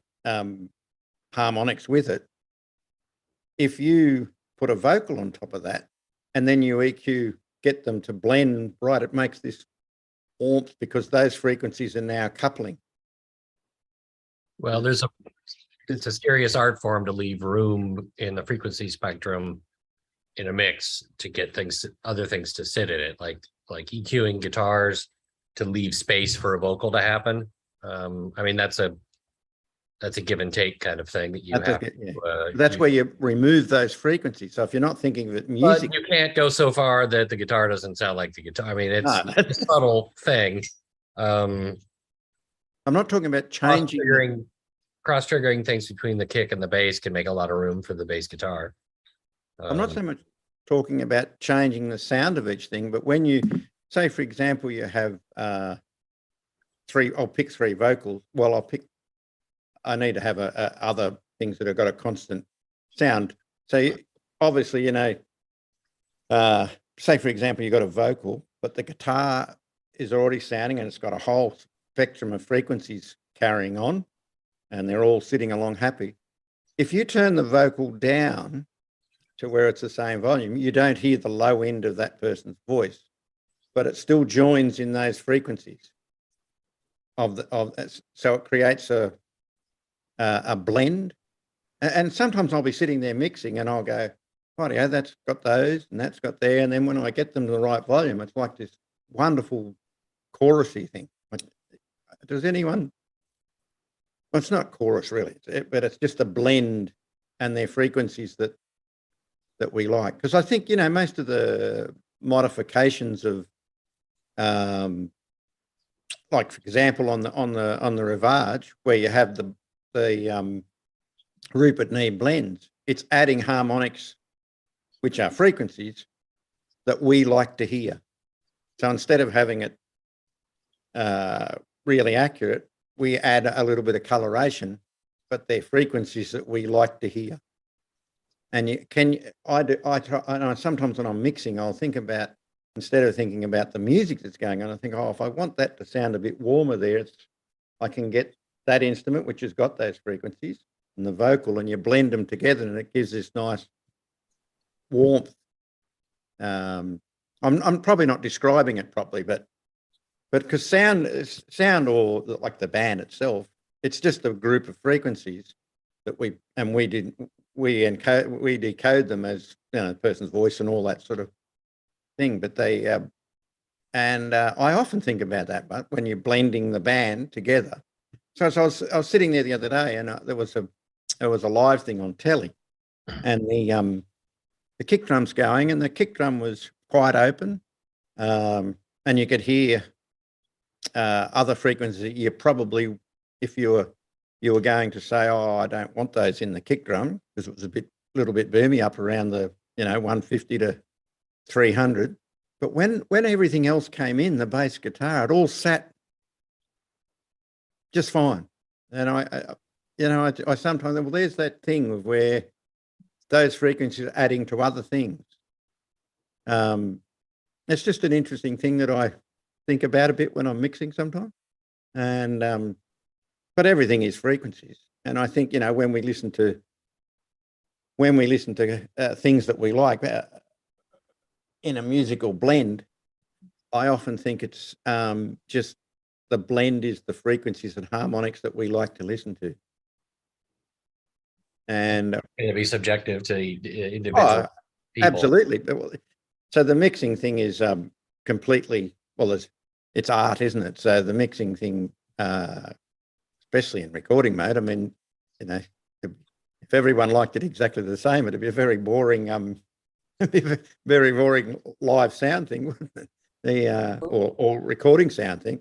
harmonics with it. If you put a vocal on top of that, and then you EQ, get them to blend right, it makes this warmth because those frequencies are now coupling. Well, it's a serious art form to leave room in the frequency spectrum in a mix to get other things to sit in it, like EQing guitars to leave space for a vocal to happen. I mean, that's a give and take kind of thing that you have. That's where you remove those frequencies. So if you're not thinking of it music, but you can't go so far that the guitar doesn't sound like the guitar. I mean, it's No. a subtle thing. I'm not talking about changing. Cross-triggering things between the kick and the bass can make a lot of room for the bass guitar. I'm not so much talking about changing the sound of each thing, but when you say, for example, you have I'll pick 3 vocals. Well, I need to have other things that have got a constant sound. So obviously, say for example, you've got a vocal, but the guitar is already sounding and it's got a whole spectrum of frequencies carrying on, and they're all sitting along happy. If you turn the vocal down to where it's the same volume, you don't hear the low end of that person's voice, but it still joins in those frequencies so it creates a blend. And sometimes I'll be sitting there mixing and I'll go, rightio, that's got those and that's got there. And then when I get them to the right volume, it's like this wonderful chorusy thing. Does anyone? Well, it's not chorus really, but it's just a blend and their frequencies that we like. Because I think, most of the modifications of, like for example, on the Rivage, where you have the Rupert knee blends, it's adding harmonics, which are frequencies that we like to hear. So instead of having it really accurate, we add a little bit of coloration, but they're frequencies that we like to hear. And sometimes when I'm mixing, I'll think about, instead of thinking about the music that's going on, I think, if I want that to sound a bit warmer there, I can get that instrument, which has got those frequencies, and the vocal, and you blend them together and it gives this nice warmth. I'm probably not describing it properly, but because sound or like the band itself, it's just a group of frequencies that we decode them as the person's voice and all that sort of thing. But they I often think about that, but when you're blending the band together. So I was sitting there the other day, and there was a live thing on telly, and the kick drum's going, and the kick drum was quite open, and you could hear other frequencies that you probably, if you were going to say, I don't want those in the kick drum, because it was a little bit boomy up around the 150 to 300. But when everything else came in, the bass guitar, it all sat just fine. And I sometimes, well, there's that thing of where those frequencies are adding to other things. It's just an interesting thing that I think about a bit when I'm mixing sometimes. And but everything is frequencies. And I think, when we listen to things that we like in a musical blend, I often think it's just the blend is the frequencies and harmonics that we like to listen to. And It'll be subjective to individual people. Absolutely. So the mixing thing is completely, it's art, isn't it? So the mixing thing, especially in recording mode, I mean, if everyone liked it exactly the same, it'd be a very boring, very boring live sound thing, wouldn't it? Or recording sound thing.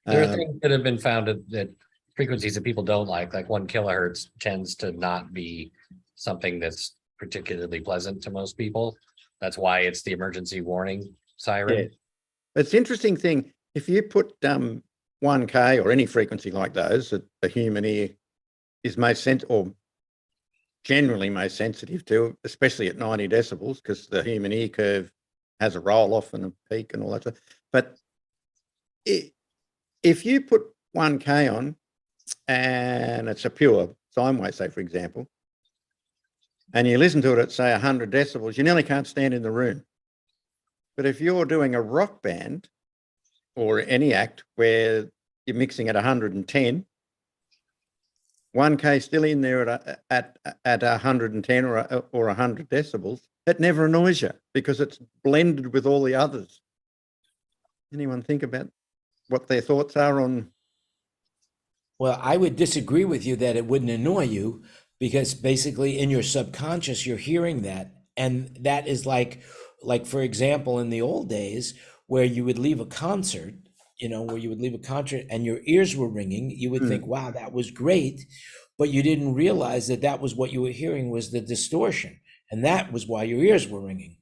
There are things that have been found that frequencies that people don't like 1 kilohertz tends to not be something that's particularly pleasant to most people. That's why it's the emergency warning siren. Yeah. It's an interesting thing. If you put 1K or any frequency like those that the human ear is generally most sensitive to, especially at 90 decibels, because the human ear curve has a roll off and a peak and all that stuff. But if you put 1K on and it's a pure sine wave, say, for example, and you listen to it at, say, 100 decibels, you nearly can't stand in the room. But if you're doing a rock band or any act where you're mixing at 110, 1K still in there at 110 or 100 decibels, it never annoys you because it's blended with all the others. Anyone think about what their thoughts are on? Well, I would disagree with you that it wouldn't annoy you, because basically in your subconscious, you're hearing that. And that is like for example, in the old days where you would leave a concert, where you would leave a concert and your ears were ringing, you would think, wow, that was great. But you didn't realize that that was what you were hearing was the distortion. And that was why your ears were ringing.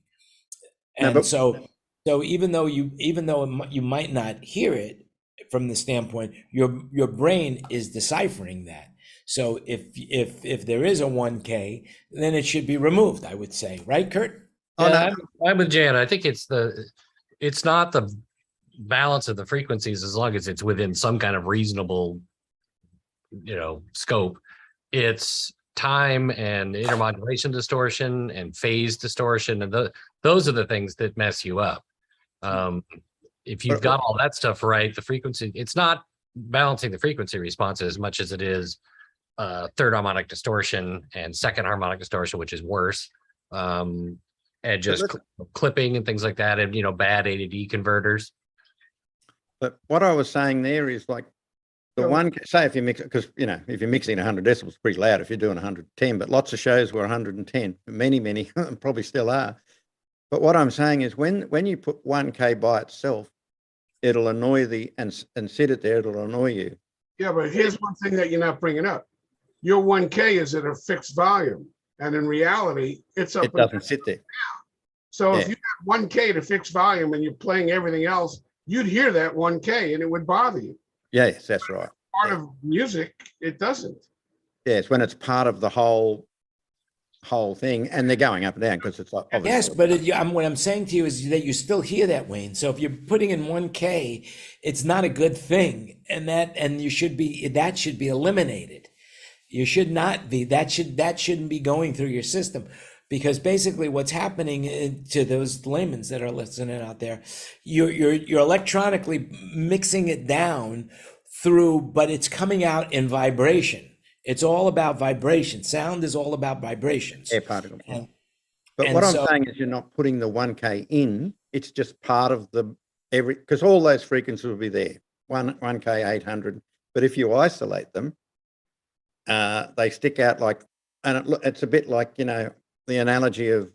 And No, so even though you might not hear it from the standpoint, your brain is deciphering that. So if there is a 1K, then it should be removed, I would say, right, Kurt? Oh, Yeah, no. I'm with Jan. I think it's not the balance of the frequencies as long as it's within some kind of reasonable, scope. It's time and intermodulation distortion and phase distortion, and those are the things that mess you up. If you've got all that stuff right, the frequency, it's not balancing the frequency response as much as it is third harmonic distortion and second harmonic distortion, which is worse. And just clipping and things like that, and bad A to D converters. But what I was saying there is like the one, say if you mix it, because if you're mixing 100 decibels, it's pretty loud if you're doing 110, but lots of shows were 110, many probably still are. But what I'm saying is when you put 1K by itself, it'll annoy and sit it there, it'll annoy you. Yeah, but here's one thing that you're not bringing up. Your 1K is at a fixed volume, and in reality, it's up. It doesn't sit there. So if you have 1K to fixed volume and you're playing everything else, you'd hear that 1K and it would bother you. Yes, that's right. Part of music, it doesn't. Yes, when it's part of the whole thing, and they're going up and down because it's like Yes, but what I'm saying to you is that you still hear that, Wayne. So if you're putting in 1K, it's not a good thing, and that should be eliminated. You should not be. That shouldn't be going through your system, because basically what's happening to those laymen that are listening out there, you're electronically mixing it down through, but it's coming out in vibration. It's all about vibration. Sound is all about vibrations. Air particles. But what I'm saying is you're not putting the 1K in. It's just part of because all those frequencies will be there. 1K, 800. But if you isolate them, they stick out like, and it's a bit like, the analogy of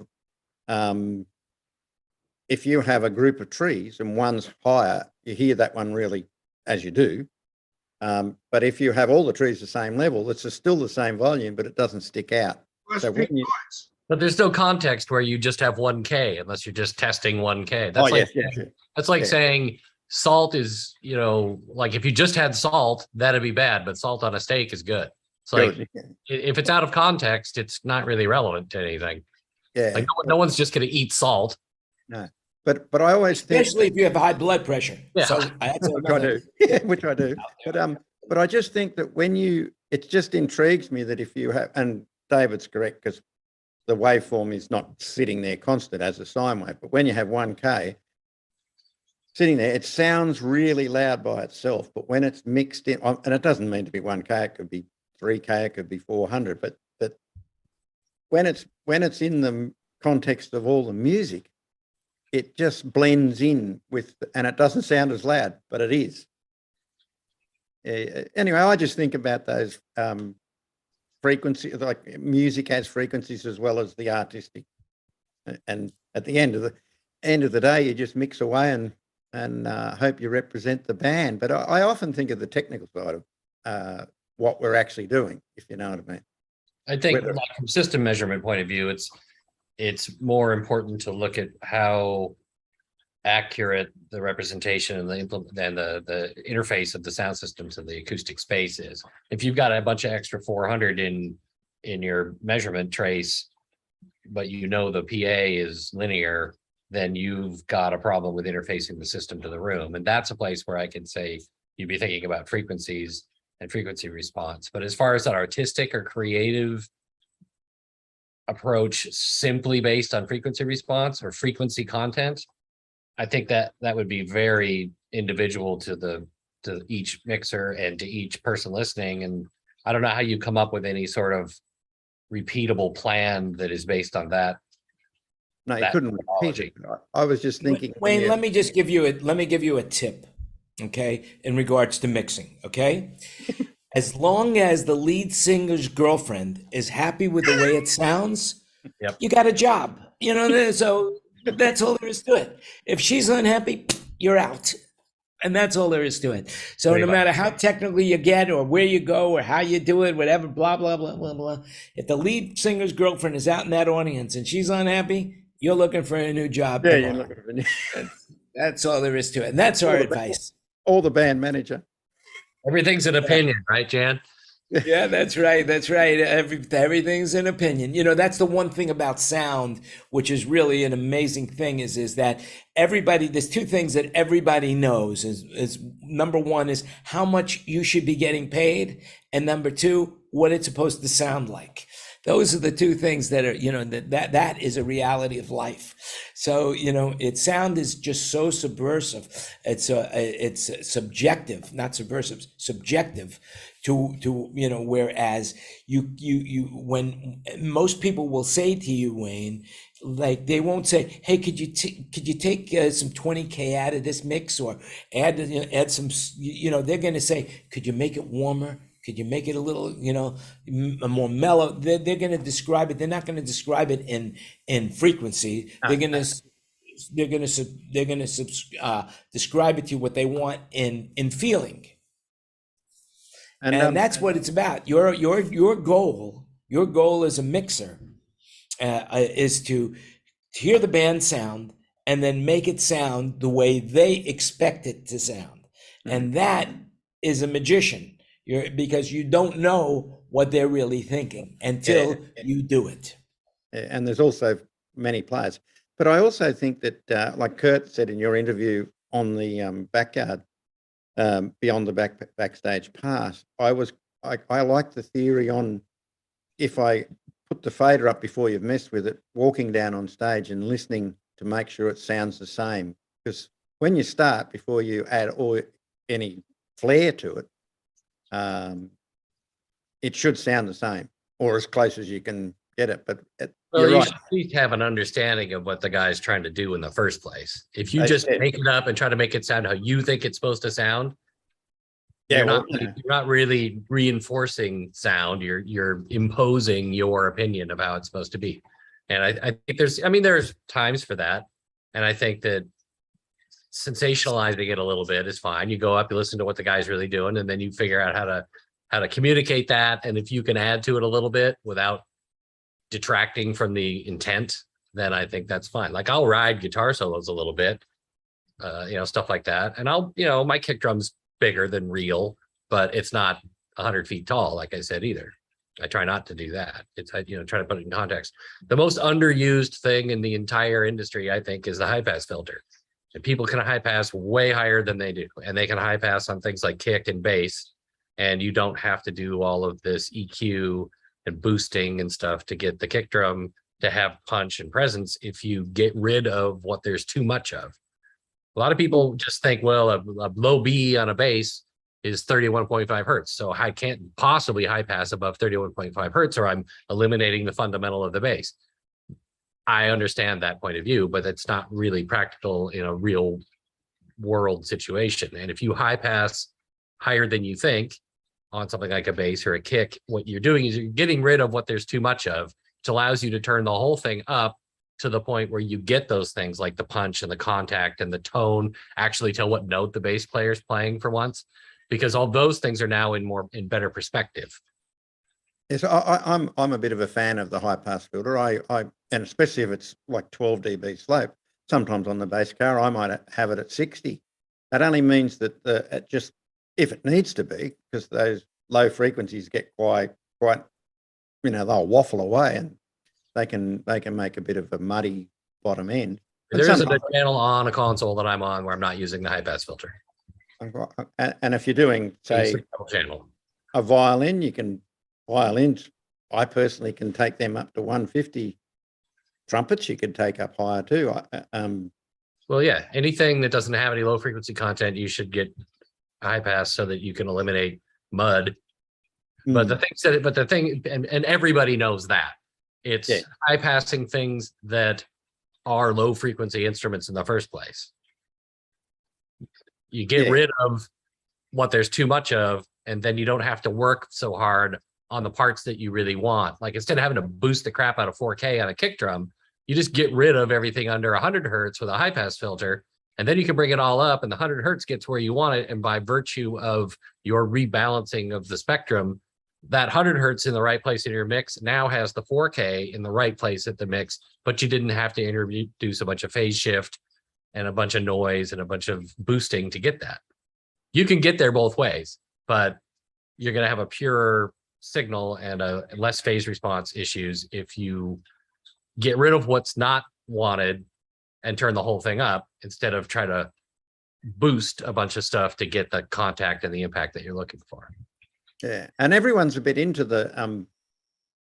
if you have a group of trees and one's higher, you hear that one really, as you do. But if you have all the trees the same level, it's still the same volume, but it doesn't stick out. So But there's no context where you just have 1K unless you're just testing 1K. That's like saying salt is, like if you just had salt, that'd be bad, but salt on a steak is good. It's like if it's out of context, it's not really relevant to anything. Yeah. Like no one's just going to eat salt. No. But I always especially if you have high blood pressure. Yeah. So which I do. Yeah, which I do. But I just think that it just intrigues me that if you have, and David's correct, because the waveform is not sitting there constant as a sine wave, but when you have 1K sitting there, it sounds really loud by itself, but when it's mixed in, and it doesn't mean to be 1K, it could be 3K, it could be 400, but when it's in the context of all the music, it just blends in with, and it doesn't sound as loud, but it is. Anyway, I just think about those frequencies, like music has frequencies as well as the artistic. And at the end of the day, you just mix away and hope you represent the band. But I often think of the technical side of what we're actually doing, if you know what I mean. I think from system measurement point of view, it's more important to look at how accurate the representation and the interface of the sound system to the acoustic space is. If you've got a bunch of extra 400 in your measurement trace, but the PA is linear, then you've got a problem with interfacing the system to the room. And that's a place where I can say you'd be thinking about frequencies and frequency response. But as far as that artistic or creative approach simply based on frequency response or frequency content, I think that would be very individual to each mixer and to each person listening. And I don't know how you come up with any sort of repeatable plan that is based on that. No, you That couldn't repeat it. I was just thinking. when Wayne, you- let me give you a tip, okay, in regards to mixing, okay? As long as the lead singer's girlfriend is happy with the way it sounds, Yep. you got a job. You know, so that's all there is to it. If she's unhappy, you're out. And that's all there is to it. So Pretty no much. matter how technically you get or where you go or how you do it, whatever, blah, blah, blah, blah, blah. If the lead singer's girlfriend is out in that audience and she's unhappy, you're looking for a new job. Yeah, tomorrow. you're looking for That's all there is to it. And that's our advice. or the band manager. Everything's an opinion, right, Jan? Yeah, that's right. That's right. Everything's an opinion. You know, that's the one thing about sound, which is really an amazing thing is that there's two things that everybody knows is number one is how much you should be getting paid. And number two, what it's supposed to sound like. Those are the two things that are, you know, that is a reality of life. So, you know, sound is just so subversive. It's subjective, not subversive, subjective to, you know, whereas when most people will say to you, Wayne, like they won't say, hey, could you take some 20K out of this mix or add some, you know, they're going to say, could you make it warmer? Could you make it a little, you know, more mellow? They're going to describe it. They're not going to describe it in frequency. They're going to describe it to you what they want in feeling. And that's what it's about. Your goal as a mixer is to hear the band sound and then make it sound the way they expect it to sound. And that is a magician. Because you don't know what they're really thinking until you do it. And there's also many players. But I also think that, like Kurt said in your interview on the backyard, beyond the backstage pass, I like the theory on if I put the fader up before you've messed with it, walking down on stage and listening to make sure it sounds the same. Because when you start, before you add any flair to it, it should sound the same or as close as you can get it. But Well, you're you right. should at least have an understanding of what the guy's trying to do in the first place. If you I just did. make it up and try to make it sound how you think it's supposed to sound, Yeah, you're well, not really reinforcing sound. You're imposing your opinion of how it's supposed to be. And I think there's times for that. And I think that sensationalizing it a little bit is fine. You go up, you listen to what the guy's really doing, and then you figure out how to communicate that. And if you can add to it a little bit without detracting from the intent, then I think that's fine. Like I'll ride guitar solos a little bit, you know, stuff like that. And my kick drum's bigger than real, but it's not 100 feet tall, like I said, either. I try not to do that. It's, try to put it in context. The most underused thing in the entire industry, I think, is the high pass filter. And people can high pass way higher than they do. And they can high pass on things like kick and bass. And you don't have to do all of this EQ and boosting and stuff to get the kick drum to have punch and presence if you get rid of what there's too much of. A lot of people just think, well, a low B on a bass is 31.5 hertz. So I can't possibly high pass above 31.5 hertz or I'm eliminating the fundamental of the bass. I understand that point of view, but it's not really practical in a real world situation. And if you high pass higher than you think on something like a bass or a kick, what you're doing is you're getting rid of what there's too much of, which allows you to turn the whole thing up to the point where you get those things like the punch and the contact and the tone, actually tell what note the bass player is playing for once, because all those things are now in better perspective. Yes, I'm a bit of a fan of the high pass filter. And especially if it's like 12 dB slope, sometimes on the bass car, I might have it at 60. That only means that it just, if it needs to be, because those low frequencies get quite, they'll waffle away and they can make a bit of a muddy bottom end. There isn't a channel on a console that I'm on where I'm not using the high pass filter. And if you're doing, say, channel, a violin, violins, I personally can take them up to 150. Trumpets you could take up higher too. Well, yeah, anything that doesn't have any low frequency content, you should get high pass so that you can eliminate mud But Mm. the thing, and everybody knows that it's Yeah. high passing things that are low frequency instruments in the first place. You get Yeah. rid of what there's too much of, and then you don't have to work so hard on the parts that you really want. Like instead of having to boost the crap out of 4K on a kick drum, you just get rid of everything under 100 hertz with a high pass filter, and then you can bring it all up, and the 100 hertz gets where you want it. And by virtue of your rebalancing of the spectrum, that 100 hertz in the right place in your mix now has the 4K in the right place at the mix, but you didn't have to introduce a bunch of phase shift and a bunch of noise and a bunch of boosting to get that. You can get there both ways, but you're going to have a purer signal and a less phase response issues if you get rid of what's not wanted and turn the whole thing up instead of try to boost a bunch of stuff to get the contact and the impact that you're looking for. Yeah, and everyone's a bit into the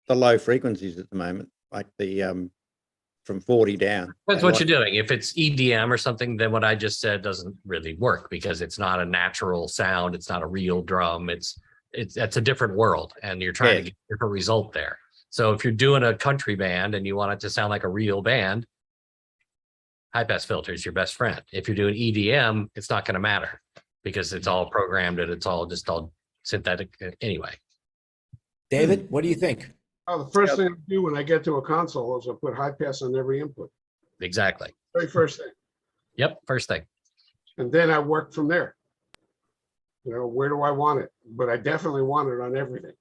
low frequencies at the moment, like the from 40 down. That's They what like- you're doing. If it's EDM or something, then what I just said doesn't really work because it's not a natural sound. It's not a real drum. That's a different world, and you're trying to get a different result there. So if you're doing a country band and you want it to sound like a real band, high pass filter is your best friend. If you're doing EDM, it's not going to matter because it's all programmed and it's all just all synthetic anyway. David, what do you think? Oh, the first thing I do when I get to a console is I put high pass on every input. Exactly. Very first thing. Yep. First thing. And then I work from there. You know, where do I want it? But I definitely want it on everything.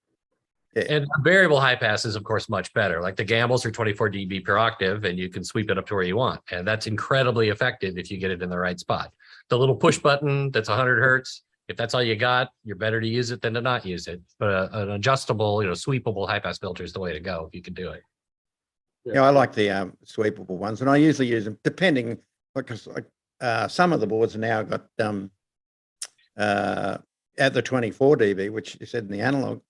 And a variable high pass is, of course, much better. Like the gambles are 24 dB per octave, and you can sweep it up to where you want. And that's incredibly effective if you get it in the right spot. The little push button that's 100 hertz, if that's all you got, you're better to use it than to not use it. But an adjustable, sweepable high pass filter is the way to go if you can do it. Yeah, I like the sweepable ones, and I usually use them depending, because some of the boards now got at the 24 dB, which you said in the analog,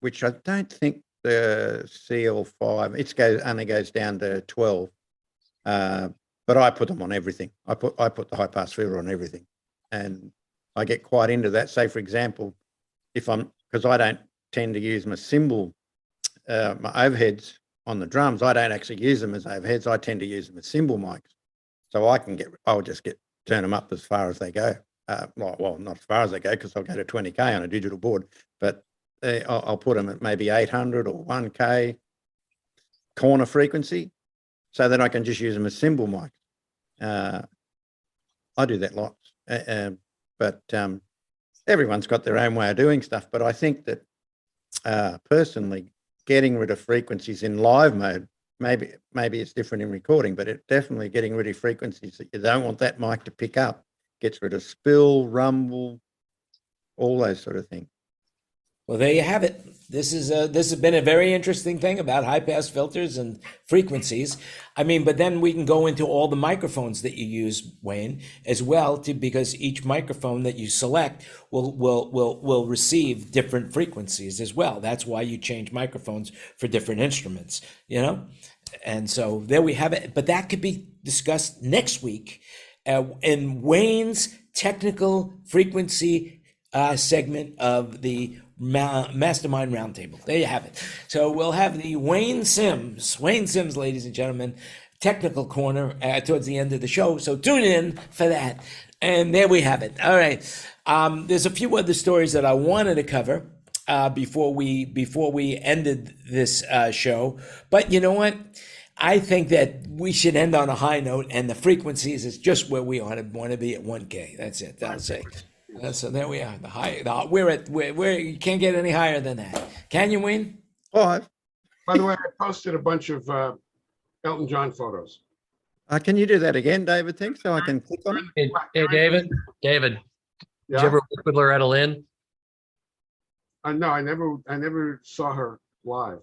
which I don't think the CL5 only goes down to 12, but I put them on everything. I put the high pass filter on everything, and I get quite into that. Say, for example, because I don't tend to use my cymbal, my overheads on the drums, I don't actually use them as overheads. I tend to use them as cymbal mics. So I'll just turn them up as far as they go. Well, not as far as they go, because I'll go to 20K on a digital board, but I'll put them at maybe 800 or 1K corner frequency, so that I can just use them as cymbal mics. I do that lots. But everyone's got their own way of doing stuff. But I think that personally, getting rid of frequencies in live mode, maybe it's different in recording, but it definitely getting rid of frequencies that you don't want that mic to pick up, gets rid of spill, rumble, all those sort of things. Well, there you have it. This has been a very interesting thing about high pass filters and frequencies. I mean, but then we can go into all the microphones that you use, Wayne, as well, because each microphone that you select will receive different frequencies as well. That's why you change microphones for different instruments, And so there we have it. But that could be discussed next week in Wayne's technical frequency segment of the MasterMind RoundTable. There you have it. So we'll have the Wayne Sims, ladies and gentlemen, technical corner towards the end of the show. So tune in for that. And there we have it. All right. There's a few other stories that I wanted to cover before we ended this show. But you know what? I think that we should end on a high note, and the frequencies is just where we want to be at 1K. That's it. I'll say. So there we are. We're you can't get any higher than that. Can you, Wayne? 5. By the way, I posted a bunch of Elton John photos. Can you do that again, David? Think so I can click on it. Hey, David, did Yeah. you ever work with Loretta Lynn? No, I never saw her live.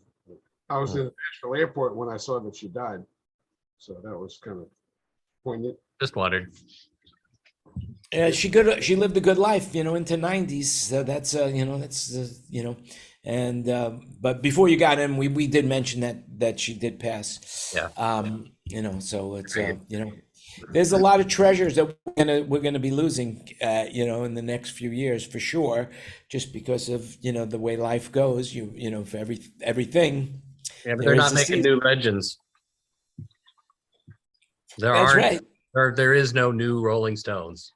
I was in the Nashville airport when I saw that she died. So that was kind of poignant. Just wondered. She lived a good life, into 90s. So that's and but before you got in, we did mention that she did pass. Yeah. So it's There's a lot of treasures that we're gonna be losing, in the next few years for sure, just because of the way life goes. For everything. Yeah, but There they're is not a making season. new legends. There That's aren't, right. there is no new Rolling Stones.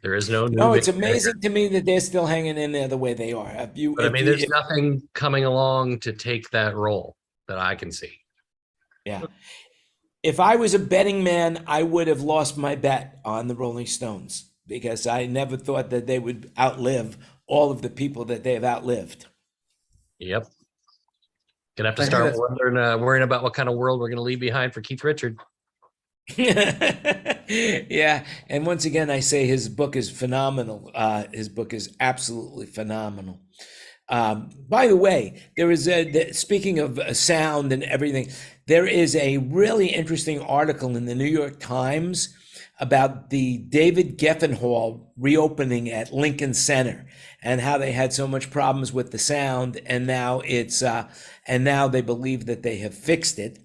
There is no new. No, it's Mick Jagger. amazing to me that they're still hanging in there the way they are. But I mean, there's nothing coming along to take that role that I can see. Yeah. If I was a betting man, I would have lost my bet on the Rolling Stones because I never thought that they would outlive all of the people that they have outlived. Yep. Gonna have to They had start a- worrying about what kind of world we're gonna leave behind for Keith Richard. Yeah, and once again, I say his book is phenomenal. His book is absolutely phenomenal. By the way, speaking of sound and everything, there is a really interesting article in the New York Times about the David Geffen Hall reopening at Lincoln Center and how they had so much problems with the sound, and now they believe that they have fixed it.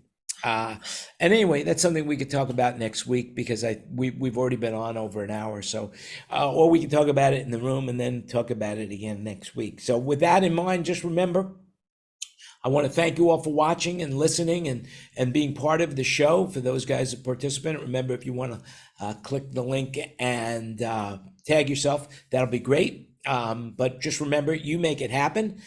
And anyway, that's something we could talk about next week because we've already been on over an hour. So, or we can talk about it in the room and then talk about it again next week. So with that in mind, just remember, I want to thank you all for watching and listening and being part of the show. For those guys that participate, remember, if you want to click the link and tag yourself, that'll be great. But just remember, you make it happen.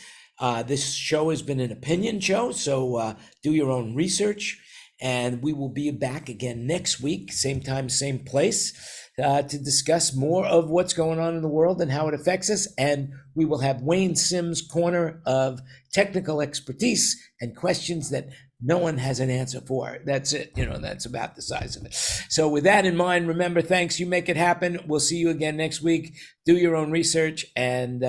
This show has been an opinion show, so do your own research. And we will be back again next week, same time, same place, to discuss more of what's going on in the world and how it affects us. And we will have Wayne Sims' corner of technical expertise and questions that no one has an answer for. That's it. That's about the size of it. So with that in mind, remember, thanks. You make it happen. We'll see you again next week. Do your own research and